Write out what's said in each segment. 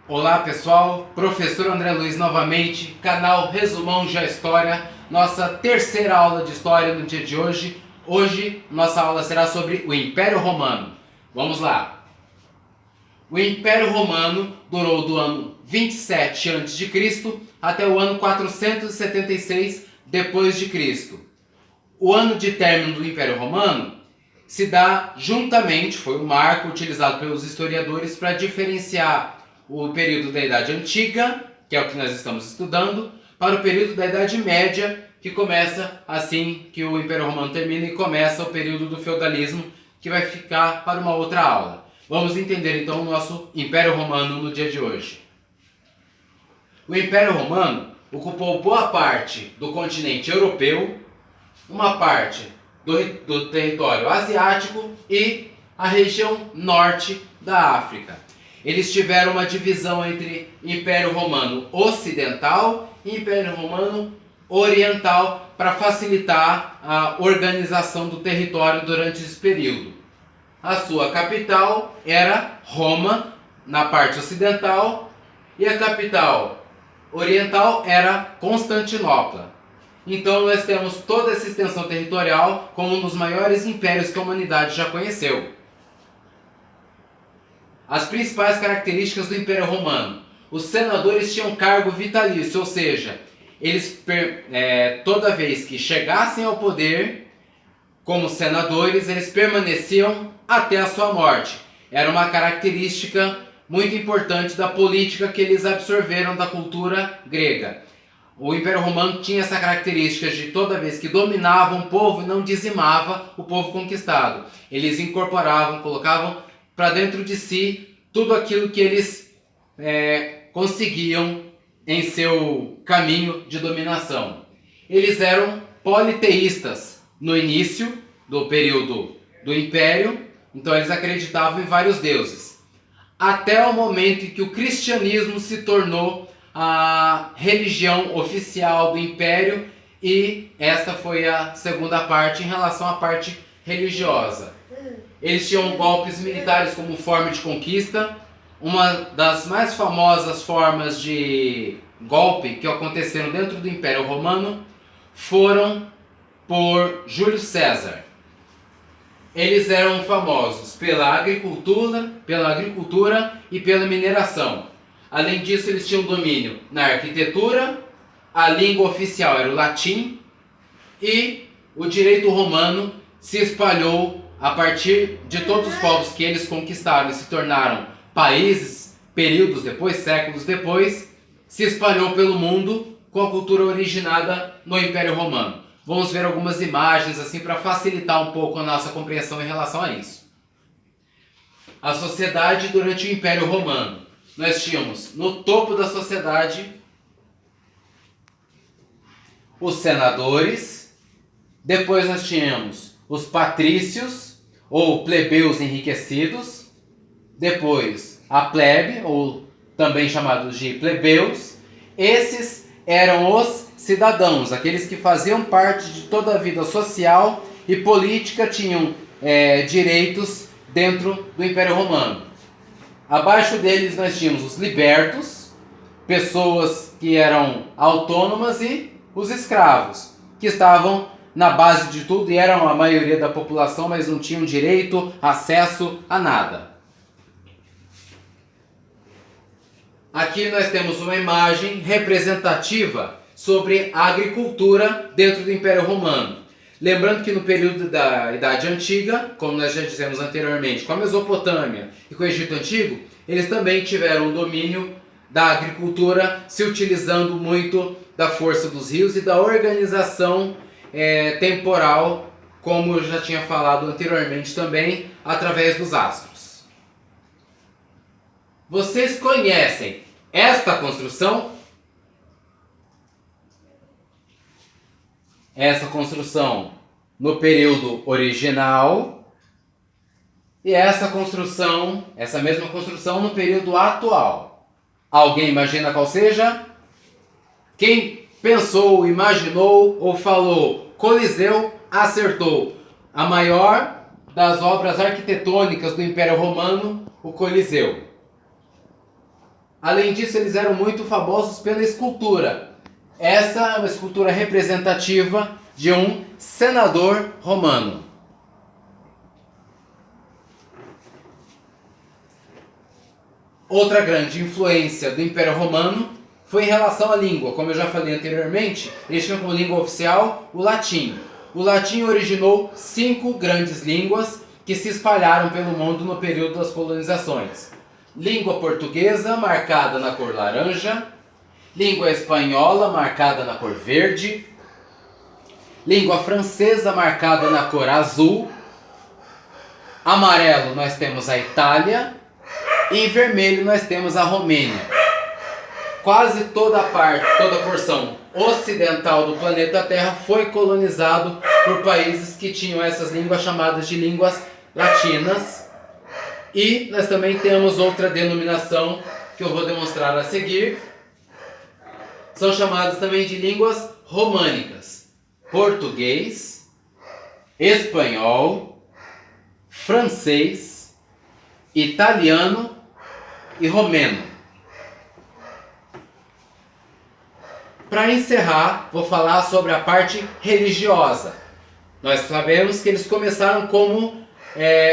Olá pessoal, professor André Luiz novamente, canal Resumão de História, nossa terceira aula de História no dia de hoje. Hoje nossa aula será sobre o Império Romano. Vamos lá! O Império Romano durou do ano 27 a.C. até o ano 476 d.C. O ano de término do Império Romano se dá juntamente, foi um marco utilizado pelos historiadores para diferenciar o período da Idade Antiga, que é o que nós estamos estudando, para o período da Idade Média, que começa assim que o Império Romano termina e começa o período do feudalismo, que vai ficar para uma outra aula. Vamos entender então o nosso Império Romano no dia de hoje. O Império Romano ocupou boa parte do continente europeu, uma parte do território asiático e a região norte da África. Eles tiveram uma divisão entre Império Romano Ocidental e Império Romano Oriental para facilitar a organização do território durante esse período. A sua capital era Roma, na parte ocidental, e a capital oriental era Constantinopla. Então nós temos toda essa extensão territorial como um dos maiores impérios que a humanidade já conheceu. As principais características do Império Romano. Os senadores tinham cargo vitalício, ou seja, eles toda vez que chegassem ao poder como senadores, eles permaneciam até a sua morte. Era uma característica muito importante da política que eles absorveram da cultura grega. O Império Romano tinha essa característica de toda vez que dominava um povo, não dizimava o povo conquistado. Eles incorporavam, colocavam para dentro de si tudo aquilo que eles conseguiam em seu caminho de dominação. Eles eram politeístas no início do período do Império, então eles acreditavam em vários deuses. Até o momento em que o cristianismo se tornou a religião oficial do Império, e esta foi a segunda parte em relação à parte religiosa. Eles tinham golpes militares como forma de conquista. Uma das mais famosas formas de golpe que aconteceram dentro do Império Romano foram por Júlio César. Eles eram famosos pela agricultura e pela mineração. Além disso, eles tinham domínio na arquitetura, a língua oficial era o latim e o direito romano se espalhou a partir de todos os povos que eles conquistaram e se tornaram países, períodos depois, séculos depois, se espalhou pelo mundo com a cultura originada no Império Romano. Vamos ver algumas imagens assim para facilitar um pouco a nossa compreensão em relação a isso. A sociedade durante o Império Romano. Nós tínhamos no topo da sociedade os senadores, depois nós tínhamos os patrícios ou plebeus enriquecidos, depois a plebe, ou também chamados de plebeus. Esses eram os cidadãos, aqueles que faziam parte de toda a vida social e política, tinham direitos dentro do Império Romano. Abaixo deles nós tínhamos os libertos, pessoas que eram autônomas, e os escravos, que estavam na base de tudo e eram a maioria da população, mas não tinham direito, acesso a nada. Aqui nós temos uma imagem representativa sobre a agricultura dentro do Império Romano. Lembrando que no período da Idade Antiga, como nós já dissemos anteriormente, com a Mesopotâmia e com o Egito Antigo, eles também tiveram o domínio da agricultura, se utilizando muito da força dos rios e da organização temporal, como eu já tinha falado anteriormente também, através dos astros. Vocês conhecem esta construção? Essa construção no período original e essa mesma construção no período atual. Alguém imagina qual seja? Quem pensou, imaginou ou falou Coliseu acertou. A maior das obras arquitetônicas do Império Romano, o Coliseu. Além disso, eles eram muito famosos pela escultura. Essa é uma escultura representativa de um senador romano. Outra grande influência do Império Romano foi em relação à língua. Como eu já falei anteriormente, eles tinham como língua oficial o latim. O latim originou 5 grandes línguas que se espalharam pelo mundo no período das colonizações. Língua portuguesa, marcada na cor laranja. Língua espanhola, marcada na cor verde. Língua francesa, marcada na cor azul. Amarelo, nós temos a Itália. E em vermelho, nós temos a Romênia. Quase toda a porção ocidental do planeta Terra foi colonizado por países que tinham essas línguas chamadas de línguas latinas. E nós também temos outra denominação que eu vou demonstrar a seguir. São chamadas também de línguas românicas: português, espanhol, francês, italiano e romeno. Para encerrar, vou falar sobre a parte religiosa. Nós sabemos que eles começaram como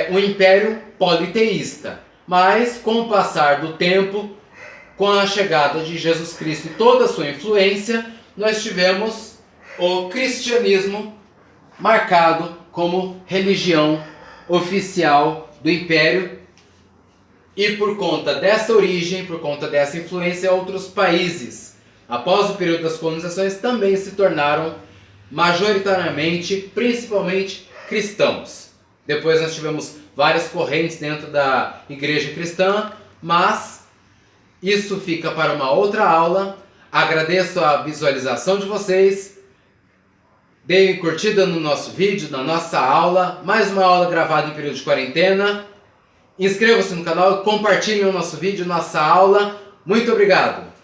um império politeísta, mas com o passar do tempo, com a chegada de Jesus Cristo e toda a sua influência, nós tivemos o cristianismo marcado como religião oficial do império. E por conta dessa origem, por conta dessa influência, outros países, após o período das colonizações, também se tornaram majoritariamente, principalmente cristãos. Depois nós tivemos várias correntes dentro da igreja cristã, mas isso fica para uma outra aula. Agradeço a visualização de vocês. Deem curtida no nosso vídeo, na nossa aula. Mais uma aula gravada em período de quarentena. Inscreva-se no canal e compartilhem o nosso vídeo, nossa aula. Muito obrigado!